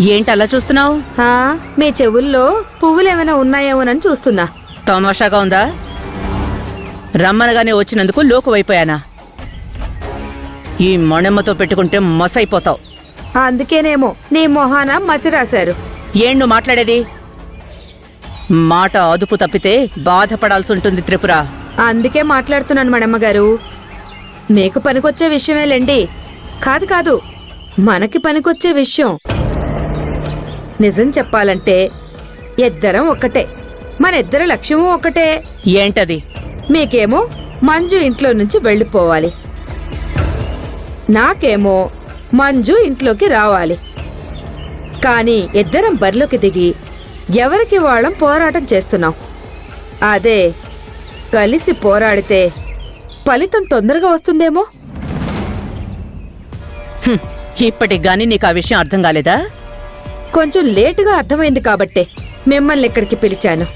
ఏంటి అలా చూస్తున్నావు? మీ చెవుల్లో పువ్వులేమైనా ఉన్నాయేమోనని చూస్తున్నా. తమాషాగా ఉందా? రమ్మనగానే వచ్చినందుకు లోకువైపోయానా? ఈ మణెమ్మతో పెట్టుకుంటే మసైపోతావు. అందుకేనేమో నీ మొహాన మసి రాశారు. ఏం నువ్వు మాట్లాడేది? మాట అదుపు తప్పితే బాధపడాల్సి ఉంటుంది త్రిపుర. అందుకే మాట్లాడుతున్నాను మణమ్మగారు. మీకు పనికొచ్చే విషయమేలేండి. కాదు కాదు, మనకి పనికొచ్చే విషయం. నిజం చెప్పాలంటే ఇద్దరం ఒక్కటే, మనిద్దరి లక్ష్యమూ ఒక్కటే. ఏంటది? మీకేమో మంజు ఇంట్లో నుంచి వెళ్ళిపోవాలి, నాకేమో మంజు ఇంట్లోకి రావాలి. కానీ ఇద్దరం బరిలోకి దిగి ఎవరికి వాళ్ళం పోరాటం చేస్తున్నాం. అదే కలిసి పోరాడితే ఫలితం తొందరగా వస్తుందేమో. ఇప్పటికి గాని నీకు ఆ విషయం అర్థం కాలేదా? కొంచెం లేటుగా అర్థమైంది కాబట్టే మిమ్మల్ని ఇక్కడికి పిలిచాను.